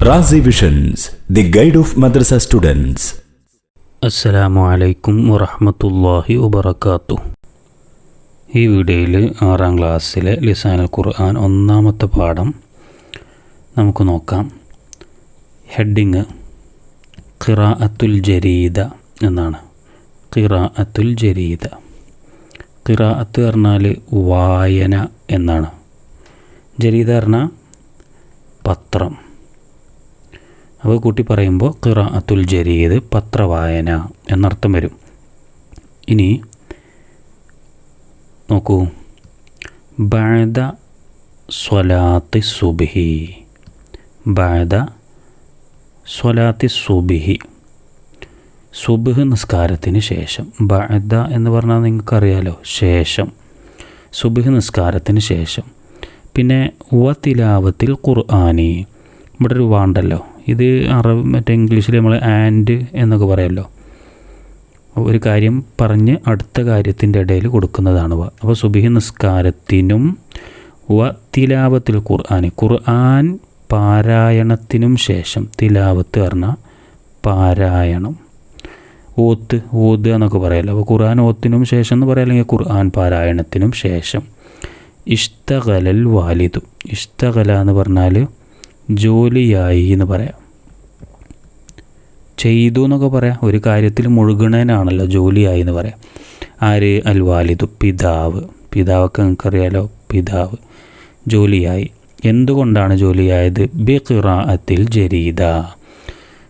Razi visions, the guide of madrasa students. അസ്സലാമു അലൈക്കും വറഹ്മത്തുള്ളാഹി വബറകാതുഹു. ഈ വീഡിയോയിൽ 6ാം ക്ലാസ്സിലെ ലിസാനുൽ ഖുർആൻ ഒന്നാമത്തെ പാഠം നമുക്ക് നോക്കാം. ഹെഡിങ് ഖിറാഅത്തുൽ ജരീദ എന്നാണ്. ഖിറാഅത്തുൽ ജരീദ. ഖിറാഅത്ത് പറഞ്ഞാൽ വായന എന്നാണ്. ജരീദ പറഞ്ഞാൽ പത്രം. അപ്പോൾ കൂട്ടി പറയുമ്പോൾ ഖിറാഅത്തുൽ ജരീദ് പത്രവായന എന്നർത്ഥം വരും. ഇനി നോക്കൂ, ബഅദ സ്വലാത്തി സുബ്ഹി. ബഅദ സ്വലാത്തി സുബ്ഹി, സുബ്ഹ് നിസ്കാരത്തിന് ശേഷം. ബഅദ എന്ന് പറഞ്ഞാൽ നിങ്ങൾക്കറിയാലോ, ശേഷം. സുബ്ഹ് നിസ്കാരത്തിന് ശേഷം. പിന്നെ തിലാവത്തിൽ ഖുർആനി. ഇവിടെ ഒരു വാണ്ടല്ലോ, ഇത് മറ്റേ ഇംഗ്ലീഷിൽ നമ്മൾ ആൻഡ് എന്നൊക്കെ പറയുമല്ലോ. ഒരു കാര്യം പറഞ്ഞ് അടുത്ത കാര്യത്തിൻ്റെ ഇടയിൽ കൊടുക്കുന്നതാണ് വ. അപ്പോൾ സുബ്ഹി നിസ്കാരത്തിനും തിലാവത്തിൽ ഖുർആനി, ഖുർആൻ പാരായണത്തിനും ശേഷം. തിലാവത്ത് പറഞ്ഞാൽ പാരായണം, ഓത്ത് എന്നൊക്കെ പറയാമല്ലോ. അപ്പോൾ ഖുർആൻ ഓത്തിനും ശേഷം എന്ന് പറയാം, അല്ലെങ്കിൽ ഖുർആൻ പാരായണത്തിനും ശേഷം. ഇഷ്തഗലൽ വാലിദു. ഇഷ്തഗല എന്ന് പറഞ്ഞാൽ ജോലിയായി എന്ന് പറയാം, ചെയ്തു എന്നൊക്കെ പറയാം. ഒരു കാര്യത്തിൽ മുഴുകണേനാണല്ലോ ജോലിയായി എന്ന് പറയാം. ആര്? അൽ വാലിദു, പിതാവ്. പിതാവൊക്കെ നിങ്ങൾക്കറിയാലോ, പിതാവ് ജോലിയായി. എന്തുകൊണ്ടാണ് ജോലിയായത്? ബി ഖിറാഅത്തിൽ ജരീദ.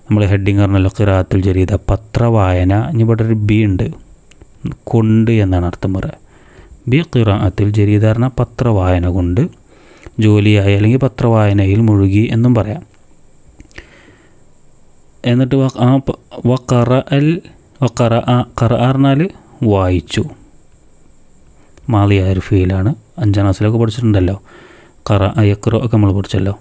നമ്മൾ ഹെഡിങ് പറഞ്ഞല്ലോ, ഖിറാഅത്തുൽ ജരീദ പത്രവായന. ഇനി ഇവിടെ ഒരു ബി ഉണ്ട്, കൊണ്ട് എന്നാണ് അർത്ഥം പറയുക. ബി ഖിറാഅത്തിൽ ജരീദ പറഞ്ഞാൽ പത്രവായന കൊണ്ട് ജോലിയായി, അല്ലെങ്കിൽ പത്രവായനയിൽ മുഴുകി എന്നും പറയാം. എന്നിട്ട് പറഞ്ഞാൽ വായിച്ചു. മാളിയായ ഒരു ഫീലാണ്. 5ാം ക്ലാസ്സിലൊക്കെ പഠിച്ചിട്ടുണ്ടല്ലോ, യക്റോ ഒക്കെ നമ്മൾ പഠിച്ചല്ലോ.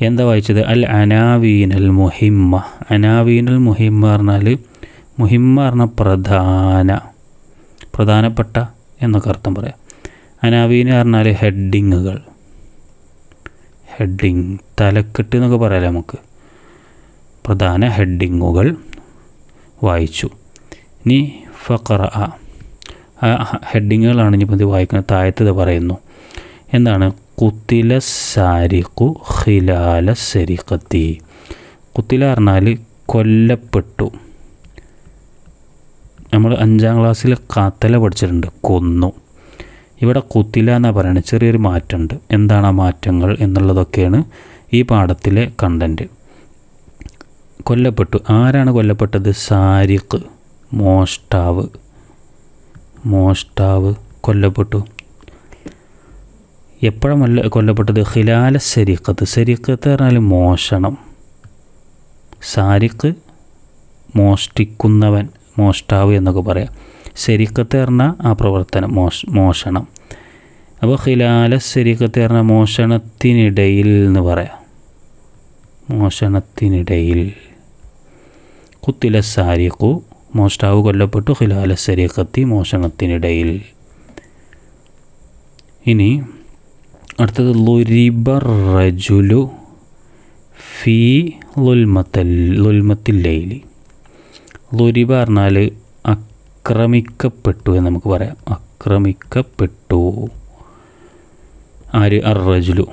എന്താ വായിച്ചത്? അൽ അനാവീനൽ മുഹിമ്മ. അനാവീനൽ മുഹിമ്മ പറഞ്ഞാൽ, മുഹിമ്മ പറഞ്ഞാൽ പ്രധാനപ്പെട്ട എന്നൊക്കെ അർത്ഥം പറയാം. അനാവീന് പറഞ്ഞാൽ ഹെഡിങ്ങുകൾ, ഹെഡിങ്, തലക്കെട്ട് എന്നൊക്കെ പറയാമല്ലോ നമുക്ക്. പ്രധാന ഹെഡിങ്ങുകൾ വായിച്ചു. ഇനി ഫഖറ, ആ ഹെഡിങ്ങുകളാണ് ഇനിയിപ്പോൾ ഇത് വായിക്കുന്നത്. താഴത്തത് പറയുന്നു എന്താണ്? ഖുത്തില സാരിഖു ഖിലാല സരിഖത്തി. ഖുത്തില പറഞ്ഞാൽ കൊല്ലപ്പെട്ടു. നമ്മൾ 5ാം ക്ലാസ്സിൽ ഖാത്തല പഠിച്ചിട്ടുണ്ട്, കൊന്നു. ഇവിടെ ഖുത്തില എന്നാണ് പറയുന്നത്. ചെറിയൊരു മാറ്റമുണ്ട്. എന്താണ് ആ മാറ്റങ്ങൾ എന്നുള്ളതൊക്കെയാണ് ഈ പാഠത്തിലെ കണ്ടൻറ്റ്. കൊല്ലപ്പെട്ടു. ആരാണ് കൊല്ലപ്പെട്ടത്? സാരിഖ്, മോഷ്ടാവ്. മോഷ്ടാവ് കൊല്ലപ്പെട്ടു. എപ്പോഴാണ് കൊല്ലപ്പെട്ടത്? ഖിലാല സരിഖത്ത്. സരിഖത്ത് പറഞ്ഞാൽ മോഷണം. സാരിഖ് മോഷ്ടിക്കുന്നവൻ, മോഷ്ടാവ് എന്നൊക്കെ പറയാം. സരിഖത്ത് പറഞ്ഞാൽ ആ പ്രവർത്തനം, മോഷണം. അപ്പോൾ ഖിലാല സരിഖത്ത് പറഞ്ഞാൽ മോഷണത്തിനിടയിൽ എന്ന് പറയാം. മോഷണത്തിനിടയിൽ. ഖുത്തില സാരിഖു, മോഷ്ടാവ് കൊല്ലപ്പെട്ടു. ഖിലാല സരിഖത്തി, മോഷണത്തിനിടയിൽ. ഇനി അടുത്തത് ളുരിബർ റജുലു ഫി ളുൽമത്തിൽ ലൈലി. ളുരിബ പറഞ്ഞാൽ ആക്രമിക്കപ്പെട്ടു എന്ന് നമുക്ക് പറയാം. ആക്രമിക്കപ്പെട്ടു. ആര്? അർ റജുലു,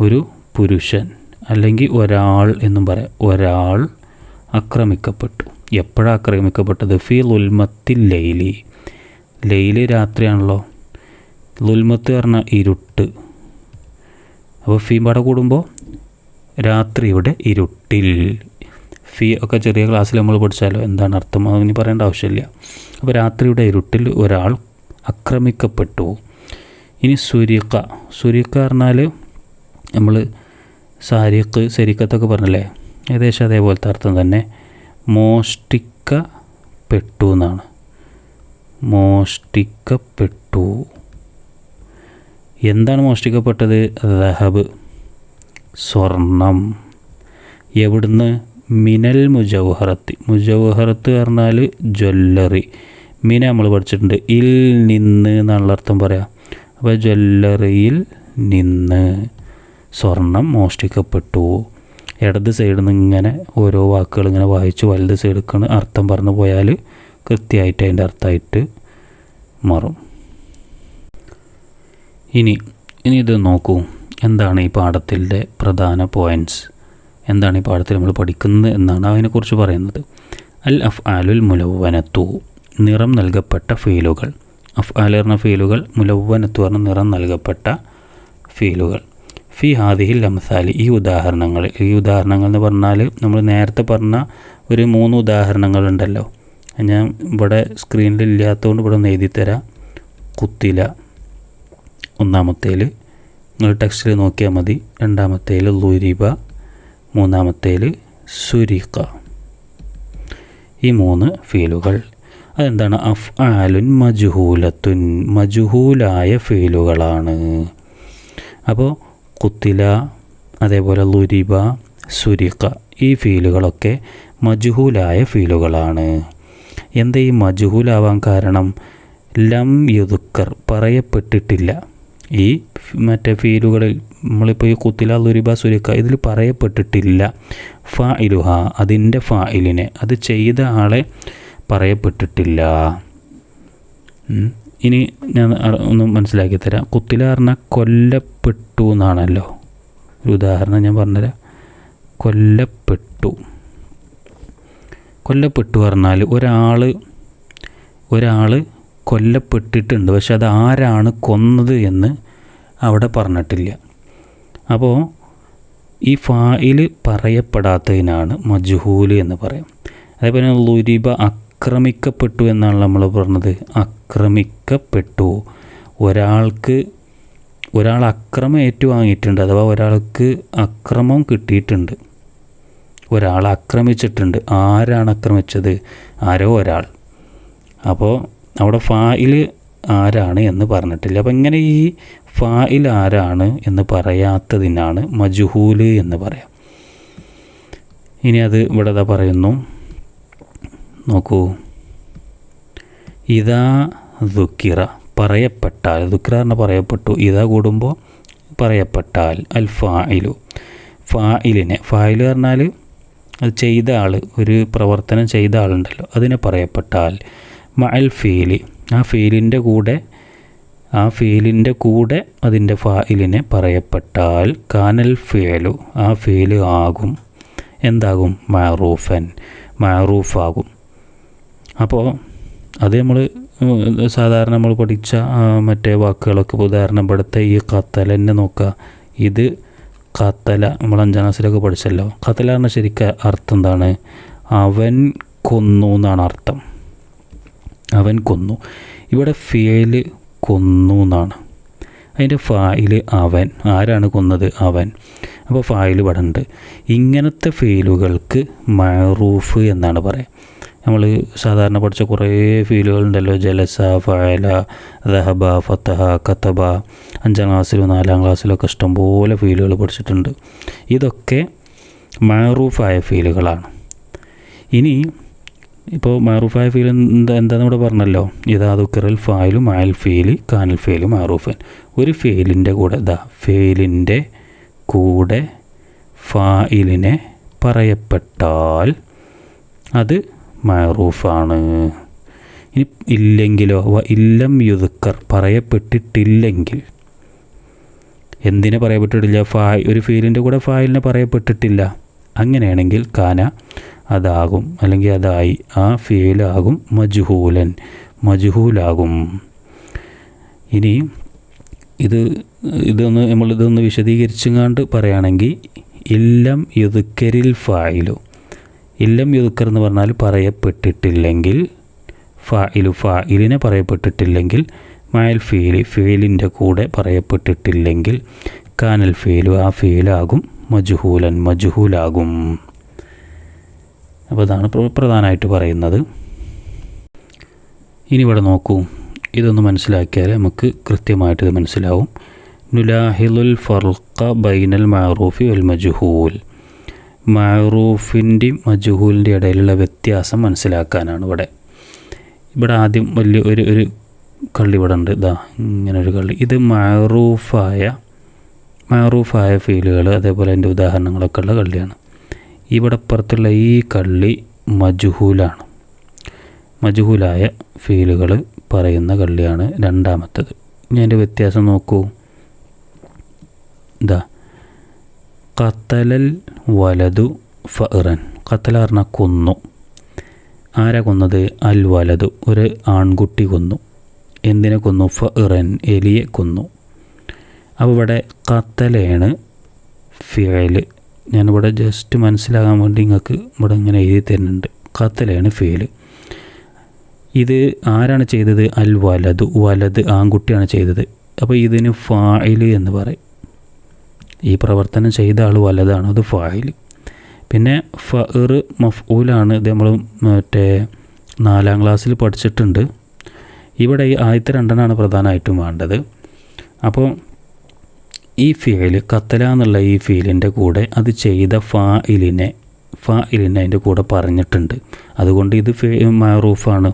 ഒരു പുരുഷൻ അല്ലെങ്കിൽ ഒരാൾ എന്നും പറയാം. ഒരാൾ ആക്രമിക്കപ്പെട്ടു. എപ്പോഴാണ് ആക്രമിക്കപ്പെട്ടത്? ഫി ളുൽമത്തിൽ ലൈലി. ലൈല് രാത്രിയാണല്ലോ. ളുൽമത്ത് പറഞ്ഞാൽ ഇരുട്ട്. അപ്പോൾ ഫീ പാടെ കൂടുമ്പോൾ രാത്രിയുടെ ഇരുട്ടിൽ. ഫീ ഒക്കെ ചെറിയ ക്ലാസ്സിൽ നമ്മൾ പഠിച്ചാലോ, എന്താണ് അർത്ഥം അതിന് പറയേണ്ട ആവശ്യമില്ല. അപ്പോൾ രാത്രിയുടെ ഇരുട്ടിൽ ഒരാൾ ആക്രമിക്കപ്പെട്ടു. ഇനി സുരിഖ. സുരിഖ പറഞ്ഞാൽ നമ്മൾ സാരിഖ് സരിഖത്തൊക്കെ പറഞ്ഞല്ലേ, ഏകദേശം അതേപോലത്തെ അർത്ഥം തന്നെ. മോഷ്ടിക്കപ്പെട്ടു എന്നാണ്. മോഷ്ടിക്കപ്പെട്ടു. എന്താണ് മോഷ്ടിക്കപ്പെട്ടത്? ദഹബ്, സ്വർണം. എവിടുന്ന്? മിനൽ മുജൗഹറത്ത്. മുജൗഹറത്ത് പറഞ്ഞാൽ ജ്വല്ലറി. മിന നമ്മൾ പഠിച്ചിട്ടുണ്ട്, ഇൽ നിന്ന് എന്നുള്ള അർത്ഥം പറയാം. അപ്പോൾ ജ്വല്ലറിയിൽ നിന്ന് സ്വർണം മോഷ്ടിക്കപ്പെട്ടു. ഇടത് സൈഡിൽ നിന്ന് ഇങ്ങനെ ഓരോ വാക്കുകൾ ഇങ്ങനെ വായിച്ച് വലത് സൈഡിൽ അർത്ഥം പറഞ്ഞു പോയാൽ കൃത്യമായിട്ട് അതിൻ്റെ അർത്ഥമായിട്ട് മാറും. ഇനി ഇത് നോക്കൂ, എന്താണ് ഈ പാഠത്തിൻ്റെ പ്രധാന പോയിൻറ്റ്സ്, എന്താണ് ഈ പാഠത്തിൽ നമ്മൾ പഠിക്കുന്നത് എന്നാണ് അതിനെക്കുറിച്ച് പറയുന്നത്. അൽ അഫ്ആലുൽ മുലവ്വനത്തു, നിറം നൽകപ്പെട്ട ഫീലുകൾ. അഫ്ആൽ പറഞ്ഞ ഫീലുകൾ, മുലവ്വനത്തു പറഞ്ഞ നിറം നൽകപ്പെട്ട ഫീലുകൾ. ഫി ഹാദിഹിൽ അംസാലി, ഈ ഉദാഹരണങ്ങൾ എന്ന് പറഞ്ഞാൽ നമ്മൾ നേരത്തെ പറഞ്ഞ ഒരു 3 ഉദാഹരണങ്ങളുണ്ടല്ലോ, ഞാൻ ഇവിടെ സ്ക്രീനിൽ ഇല്ലാത്തതുകൊണ്ട് ഇവിടെ ഒന്ന് എഴുതി തരാം. കുത്തില ഒന്നാമത്തേൽ, നിങ്ങൾ ടെക്സ്റ്റിൽ നോക്കിയാൽ മതി. രണ്ടാമത്തേൽ ലുരിബ, മൂന്നാമത്തേൽ സുരിഖ. ഈ 3 ഫീലുകൾ അതെന്താണ്? അഫ്ആലുൻ മജ്ഹൂലത്തുൻ, മജ്ഹൂലായ ഫീലുകളാണ്. അപ്പോൾ കുത്തില, അതേപോലെ ലുരിബ, സുരിഖ, ഈ ഫീലുകളൊക്കെ മജ്ഹൂലായ ഫീലുകളാണ്. എന്താ ഈ മജ്ഹൂലാവാൻ കാരണം? ലം യുദ്ക്കർ, പറയപ്പെട്ടിട്ടില്ല. ഈ മറ്റേ ഫീലുകളിൽ നമ്മളിപ്പോൾ ഈ കുത്തില, ലുരിബ, സുരിഖ ഇതിൽ പറയപ്പെട്ടിട്ടില്ല ഫാഇലുഹ, അതിൻ്റെ ഫായിലിനെ, അത് ചെയ്ത ആളെ പറയപ്പെട്ടിട്ടില്ല. ഇനി ഞാൻ ഒന്ന് മനസ്സിലാക്കി തരാം. കുത്തില പറഞ്ഞാൽ കൊല്ലപ്പെട്ടു എന്നാണല്ലോ. ഒരു ഉദാഹരണം ഞാൻ പറഞ്ഞുതരാം. കൊല്ലപ്പെട്ടു പറഞ്ഞാൽ ഒരാൾ കൊല്ലപ്പെട്ടിട്ടുണ്ട്, പക്ഷെ അത് ആരാണ് കൊന്നത് എന്ന് അവിടെ പറഞ്ഞിട്ടില്ല. അപ്പോൾ ഈ ഫായിൽ പറയപ്പെടാത്തതിനാണ് മജ്ഹൂല് എന്ന് പറയാം. അതേപോലെ ലുരിബ, ആക്രമിക്കപ്പെട്ടു എന്നാണ് നമ്മൾ പറഞ്ഞത്. ആക്രമിക്കപ്പെട്ടു, ഒരാൾ അക്രമം ഏറ്റുവാങ്ങിയിട്ടുണ്ട്, അഥവാ ഒരാൾക്ക് അക്രമം കിട്ടിയിട്ടുണ്ട്, ഒരാൾ ആക്രമിച്ചിട്ടുണ്ട്. ആരാണ് ആക്രമിച്ചത്? ആരോ ഒരാൾ. അപ്പോൾ അവിടെ ഫായിൽ ആരാണ് എന്ന് പറഞ്ഞിട്ടില്ല. അപ്പം ഇങ്ങനെ ഈ ഫായിൽ ആരാണ് എന്ന് പറയാത്തതിനാണ് മജ്ഹൂല് എന്ന് പറയാം. ഇനി അത് ഇവിടെ പറയുന്നു, നോക്കൂ. ഇതാ ദുക്കിറ, പറയപ്പെട്ടാൽ, ദുക്കിറ പറഞ്ഞാൽ പറയപ്പെട്ടു, ഇതാ കൂടുമ്പോൾ പറയപ്പെട്ടാൽ, അൽ ഫായിലു, ഫായിലിനെ, ഫായിൽ പറഞ്ഞാൽ അത് ചെയ്ത ആൾ, ഒരു പ്രവർത്തനം ചെയ്ത ആളുണ്ടല്ലോ, അതിനെ പറയപ്പെട്ടാൽ, മഅൽ ഫീലി, ആ ഫീലിൻ്റെ കൂടെ അതിൻ്റെ ഫായിലിനെ പറയപ്പെട്ടാൽ, കാനൽ ഫീലു, ആ ഫീല് ആകും, എന്താകും? മഅറൂഫൻ, മഅറൂഫാകും. അപ്പോൾ അത് നമ്മൾ സാധാരണ നമ്മൾ പഠിച്ച മറ്റേ വാക്കുകളൊക്കെ, ഉദാഹരണം ഇവിടുത്തെ ഈ ഖത്തലന്നെ നോക്കുക. ഇത് ഖത്തല നമ്മൾ 5ാം ക്ലാസ്സിലൊക്കെ പഠിച്ചല്ലോ. ഖത്തല പറഞ്ഞാൽ ശരിക്കും അർത്ഥം എന്താണ്? അവൻ കൊന്നു എന്നാണ് അർത്ഥം. അവൻ കൊന്നു. ഇവിടെ ഫീല് കൊന്നു എന്നാണ്, അതിൻ്റെ ഫായില് അവൻ, ആരാണ് കൊന്നത്? അവൻ. അപ്പോൾ ഫായിൽ ഇവിടെ ഉണ്ട്. ഇങ്ങനത്തെ ഫീലുകൾക്ക് മഅറൂഫ് എന്നാണ് പറയുക. നമ്മൾ സാധാരണ പഠിച്ച കുറേ ഫീലുകളുണ്ടല്ലോ, ജലസ, ഫഅല, ദഹബ, ഫതഹ, കതബ. 5ാം ക്ലാസ്സിലും 4ാം ക്ലാസ്സിലൊക്കെ ഇഷ്ടംപോലെ ഫീലുകൾ പഠിച്ചിട്ടുണ്ട്. ഇതൊക്കെ മഅറൂഫായ ഫീലുകളാണ്. ഇനി ഇപ്പോൾ മഅറൂഫായ ഫീൽ എന്താണെന്ന് ഇവിടെ പറഞ്ഞല്ലോ. ഇതാ ദുക്കിറൽ ഫായിലു മഅൽ ഫീലി കാനൽ ഫീലു മഅറൂഫൻ. ഒരു ഫീലിൻ്റെ കൂടെ, ഫീലിൻ്റെ കൂടെ ഫായിലിനെ പറയപ്പെട്ടാൽ അത് മഅറൂഫാണ്. ഇനി ഇല്ലെങ്കിലോ? ഇല്ലം യുദ്ക്കർ, പറയപ്പെട്ടിട്ടില്ലെങ്കിൽ. എന്തിനെ പറയപ്പെട്ടിട്ടില്ല? ഒരു ഫീലിൻ്റെ കൂടെ ഫായിലിനെ പറയപ്പെട്ടിട്ടില്ല. അങ്ങനെയാണെങ്കിൽ കാന, അതാകും, അല്ലെങ്കിൽ അതായി, ആ ഫീലാകും മജ്ഹൂലൻ, മജ്ഹൂലാകും. ഇനി നമ്മളിതൊന്ന് വിശദീകരിച്ചുകൊണ്ട് പറയുകയാണെങ്കിൽ, ഇല്ലം യുദ്കരിൽ ഫായിലു, ഇല്ലം യുദ്ക്കർ എന്ന് പറഞ്ഞാൽ പറയപ്പെട്ടിട്ടില്ലെങ്കിൽ, ഫായിലിനെ പറയപ്പെട്ടിട്ടില്ലെങ്കിൽ, മഅൽ ഫീലി, ഫീലിൻ്റെ കൂടെ പറയപ്പെട്ടിട്ടില്ലെങ്കിൽ, കാനൽ ഫീലു, ആ ഫീലാകും മജ്ഹൂലൻ, മജ്ഹൂലാകും. അപ്പോൾ അതാണ് പ്രധാനമായിട്ട് പറയുന്നത്. ഇനി ഇവിടെ നോക്കൂ, ഇതൊന്ന് മനസ്സിലാക്കിയാൽ നമുക്ക് കൃത്യമായിട്ട് ഇത് മനസ്സിലാവും. നുലാഹിലുൽ ഫർഖ ബൈനൽ മഅറൂഫി വൽ മജ്ഹൂൽ, മഅറൂഫിൻ്റെയും മജ്ഹൂലിൻ്റെ ഇടയിലുള്ള വ്യത്യാസം മനസ്സിലാക്കാനാണ് ഇവിടെ ആദ്യം വലിയ ഒരു കള്ളി ഇവിടെ ഉണ്ട്. ഇങ്ങനൊരു കള്ളി. ഇത് മഅറൂഫായ ഫീലുകൾ, അതേപോലെ അതിൻ്റെ ഉദാഹരണങ്ങളൊക്കെ ഉള്ള കള്ളിയാണ്. ഇവിടെ പുറത്തുള്ള ഈ കള്ളി മജ്ഹൂലാണ്. മജ്ഹൂലായ ഫീലുകൾ പറയുന്ന കള്ളിയാണ് രണ്ടാമത്തത്. ഇനി അതിൻ്റെ വ്യത്യാസം നോക്കൂ. ഇതാ ഖത്തലൽ വലതു ഫഅറൻ. ഖത്തല പറഞ്ഞാൽ കൊന്നു. ആരാ കൊന്നത്? അൽ വലതു, ഒരു ആൺകുട്ടി കൊന്നു. എന്തിനെ കൊന്നു? ഫഅറൻ, എലിയെ കൊന്നു. അപ്പോൾ ഇവിടെ ഖത്തലയാണ് ഫിഅല്. ഞാനിവിടെ ജസ്റ്റ് മനസ്സിലാകാൻ വേണ്ടി നിങ്ങൾക്ക് ഇവിടെ ഇങ്ങനെ എഴുതി തരുന്നുണ്ട്. ഖത്തലയാണ് ഫിഅല്. ഇത് ആരാണ് ചെയ്തത്? അൽ വലതു, വലത് ആൺകുട്ടിയാണ് ചെയ്തത്. അപ്പോൾ ഇതിന് ഫായില് എന്ന് പറയും. ഈ പ്രവർത്തനം ചെയ്ത ആൾ വലതാണ്, അത് ഫായില്. പിന്നെ ഫഅർ മഫ്ഊലാണ്. ഇത് നമ്മൾ മറ്റേ 4ാം ക്ലാസ്സിൽ പഠിച്ചിട്ടുണ്ട്. ഇവിടെ ഈ ആദ്യത്തെ രണ്ടെണ്ണമാണ് പ്രധാനമായിട്ടും വേണ്ടത്. അപ്പോൾ ഈ ഫീല് ഖത്തല എന്നുള്ള ഈ ഫീലിൻ്റെ കൂടെ അത് ചെയ്ത ഫായിലിനെ അതിൻ്റെ കൂടെ പറഞ്ഞിട്ടുണ്ട്. അതുകൊണ്ട് ഇത് മഅറൂഫാണ്.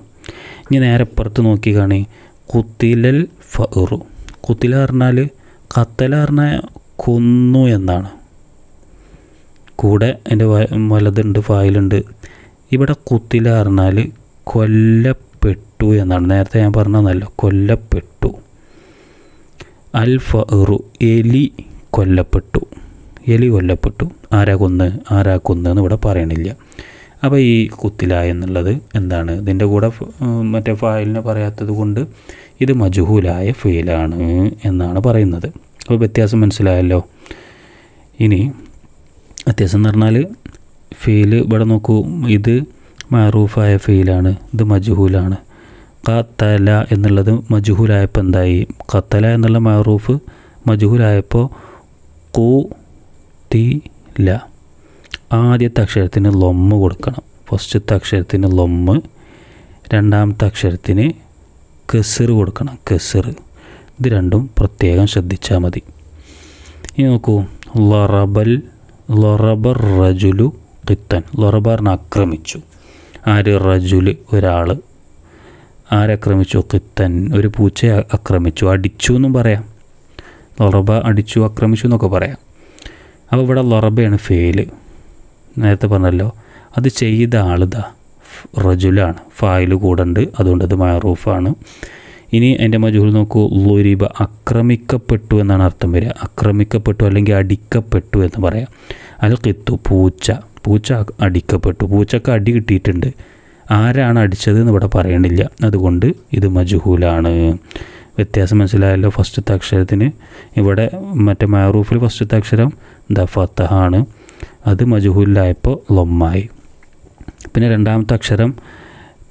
ഇനി നേരെ പുറത്ത് നോക്കി കാണി. ഖുത്തിലൽ ഫഅറു. ഖുത്തില പറഞ്ഞാൽ ഖത്തല പറഞ്ഞാൽ കൊന്നു എന്നാണ്. കൂടെ എൻ്റെ വലതുണ്ട്, ഫായിലുണ്ട്. ഇവിടെ ഖുത്തില പറഞ്ഞാൽ കൊല്ലപ്പെട്ടു എന്നാണ്. നേരത്തെ ഞാൻ പറഞ്ഞതല്ലോ, കൊല്ലപ്പെട്ടു. അൽ ഫഅറു, എലി കൊല്ലപ്പെട്ടു. എലി കൊല്ലപ്പെട്ടു. ആരാ കൊന്നെന്ന് ഇവിടെ പറയണില്ല. അപ്പോൾ ഈ ഖുത്തില എന്നുള്ളത് എന്താണ്? ഇതിൻ്റെ കൂടെ മറ്റേ ഫായിലിനെ പറയാത്തത് കൊണ്ട് ഇത് മജ്ഹൂലായ ഫീലാണ് എന്നാണ് പറയുന്നത്. അപ്പോൾ വ്യത്യാസം മനസ്സിലായല്ലോ. ഇനി വ്യത്യാസം എന്ന് പറഞ്ഞാൽ ഫീല് ഇവിടെ നോക്കൂ. ഇത് മഅറൂഫായ ഫീലാണ്, ഇത് മജ്ഹൂലാണ്. ഖത്തല എന്നുള്ളത് മജ്ഹൂലായപ്പോൾ എന്തായി? ഖത്തല എന്നുള്ള മഅറൂഫ് മജ്ഹൂലായപ്പോൾ ഖുതില. ആദ്യത്തെ അക്ഷരത്തിന് ലൊമ്മ് കൊടുക്കണം. ഫസ്റ്റത്തെ അക്ഷരത്തിന് ലൊമ്മ്, രണ്ടാമത്തെ അക്ഷരത്തിന് കെസർ കൊടുക്കണം. കെസർ. ഇത് രണ്ടും പ്രത്യേകം ശ്രദ്ധിച്ചാൽ മതി. ഇനി നോക്കൂ. ലറബർ റജുലു ഖിത്തൻ. ലറബറിനെ ആക്രമിച്ചു. ആര്? റജുല്, ഒരാൾ. ആരാക്രമിച്ചു? ഖിത്തൻ, ഒരു പൂച്ചയെ ആക്രമിച്ചു. അടിച്ചു എന്നും പറയാം. ലറബ അടിച്ചു, ആക്രമിച്ചു എന്നൊക്കെ പറയാം. അപ്പോൾ ഇവിടെ ലറബയാണ് ഫേല്. നേരത്തെ പറഞ്ഞല്ലോ. അത് ചെയ്ത ആളിതാ റജുലാണ്. ഫായില് കൂടെ ഉണ്ട്, അതുകൊണ്ട് അത് മഅറൂഫാണ്. ഇനി എൻ്റെ മജ്ഹൂൽ നോക്കൂ. ളുരിബ, ആക്രമിക്കപ്പെട്ടു എന്നാണ് അർത്ഥം വരിക. ആക്രമിക്കപ്പെട്ടു അല്ലെങ്കിൽ അടിക്കപ്പെട്ടു എന്ന് പറയാം. അൽ ഖിത്തു, പൂച്ച അടിക്കപ്പെട്ടു. പൂച്ചക്ക് അടി കിട്ടിയിട്ടുണ്ട്. ആരാണ് അടിച്ചത് എന്ന് ഇവിടെ പറയണില്ല. അതുകൊണ്ട് ഇത് മജ്ഹൂലാണ്. വ്യത്യാസം മനസ്സിലായല്ലോ. ഫസ്റ്റത്തെ അക്ഷരത്തിന് ഇവിടെ മറ്റേ മഅറൂഫിൽ ഫസ്റ്റത്തെ അക്ഷരം ഫതഹാണ്. അത് മജ്ഹൂലിലായപ്പോൾ ലൊമ്മായി. പിന്നെ രണ്ടാമത്തെ അക്ഷരം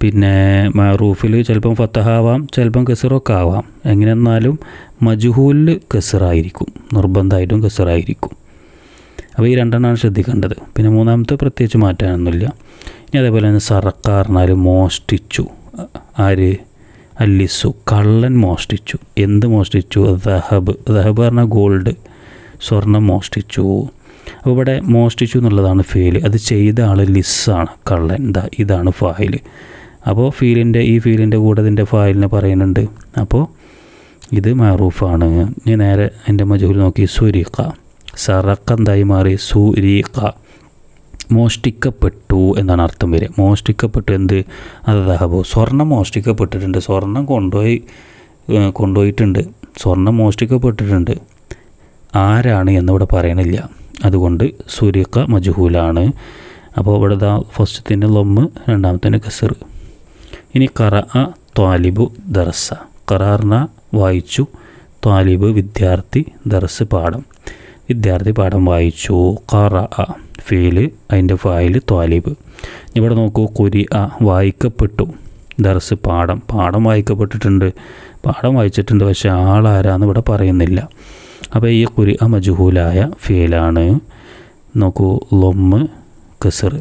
പിന്നെ മഅറൂഫിൽ ചിലപ്പം ഫതഹാവാം, ചിലപ്പം കെസറൊക്കെ ആവാം. എങ്ങനെ എന്നാലും മജ്ഹൂലിൽ കെസറായിരിക്കും, നിർബന്ധമായിട്ടും കെസറായിരിക്കും. അപ്പോൾ ഈ രണ്ടെണ്ണമാണ് ശ്രദ്ധിക്കേണ്ടത്. പിന്നെ മൂന്നാമത്തെ പ്രത്യേകിച്ച് മാറ്റാനൊന്നുമില്ല. ഇനി അതേപോലെ തന്നെ സറക്ക പറഞ്ഞാൽ മോഷ്ടിച്ചു. ആര്? അല്ലിസു, കള്ളൻ മോഷ്ടിച്ചു. എന്ത് മോഷ്ടിച്ചു? ദഹബ് പറഞ്ഞാൽ ഗോൾഡ്, സ്വർണം മോഷ്ടിച്ചു. അപ്പോൾ ഇവിടെ മോഷ്ടിച്ചു എന്നുള്ളതാണ് ഫീല്. അത് ചെയ്ത ആൾ ലിസ്സാണ്, കള്ളൻ. ഇതാണ് ഫായില്. അപ്പോൾ ഈ ഫീലിൻ്റെ കൂടെ ഇതിൻ്റെ ഫായിലിനെ പറയുന്നുണ്ട്. അപ്പോൾ ഇത് മഅറൂഫാണ്. ഇനി നേരെ എൻ്റെ മജ്ഹൂൽ നോക്കി. സുരിഖ. സറക്ക എന്തായി മാറി? സുരിഖ, മോഷ്ടിക്കപ്പെട്ടു എന്നാണ് അർത്ഥം വരിക. മോഷ്ടിക്കപ്പെട്ടു. എന്ത്? അത് ദഹബോ, സ്വർണം മോഷ്ടിക്കപ്പെട്ടിട്ടുണ്ട്. സ്വർണം കൊണ്ടുപോയിട്ടുണ്ട്. സ്വർണം മോഷ്ടിക്കപ്പെട്ടിട്ടുണ്ട്. ആരാണ് എന്നിവിടെ പറയണില്ല. അതുകൊണ്ട് സുരിഖ മജ്ഹൂലാണ്. അപ്പോൾ ഇവിടെ ഫസ്റ്റത്തിൻ്റെ ലൊമ്മ്, രണ്ടാമത്തേന് കസർ. ഇനി ഖറഅ ത്വാലിബു ദർസ. ഖറഅ വായിച്ചു, ത്വാലിബ് വിദ്യാർത്ഥി, ദർസ് പാഠം, വിദ്യാർത്ഥി പാഠം വായിച്ചു. ഖറഅ ഫീല്, അതിൻ്റെ ഫായില് ത്വാലിബ്. ഇവിടെ നോക്കൂ. ഖുരിഅ വായിക്കപ്പെട്ടു, ദർസ് പാഠം വായിക്കപ്പെട്ടിട്ടുണ്ട്, പാഠം വായിച്ചിട്ടുണ്ട്. പക്ഷേ ആളാരാന്ന് ഇവിടെ പറയുന്നില്ല. അപ്പോൾ ഈ ഖുരിഅ മജ്ഹൂലായ ഫീലാണ്. നോക്കൂ. ലൊമ്മ്, കസർ.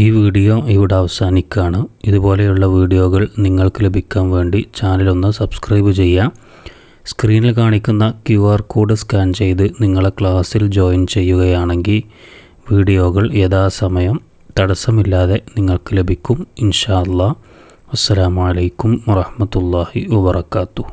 ഈ വീഡിയോ ഇവിടെ അവസാനിക്കുകയാണ്. ഇതുപോലെയുള്ള വീഡിയോകൾ നിങ്ങൾക്ക് ലഭിക്കാൻ വേണ്ടി ചാനലൊന്ന് സബ്സ്ക്രൈബ് ചെയ്യുക. സ്ക്രീനിൽ കാണിക്കുന്ന QR കോഡ് സ്കാൻ ചെയ്ത് നിങ്ങളെ ക്ലാസ്സിൽ ജോയിൻ ചെയ്യുകയാണെങ്കിൽ വീഡിയോകൾ യഥാസമയം തടസ്സമില്ലാതെ നിങ്ങൾക്ക് ലഭിക്കും. ഇൻഷാ അല്ലാഹ്. അസ്സലാമു അലൈക്കും വറഹ്മത്തുള്ളാഹി വബറകാതുഹു.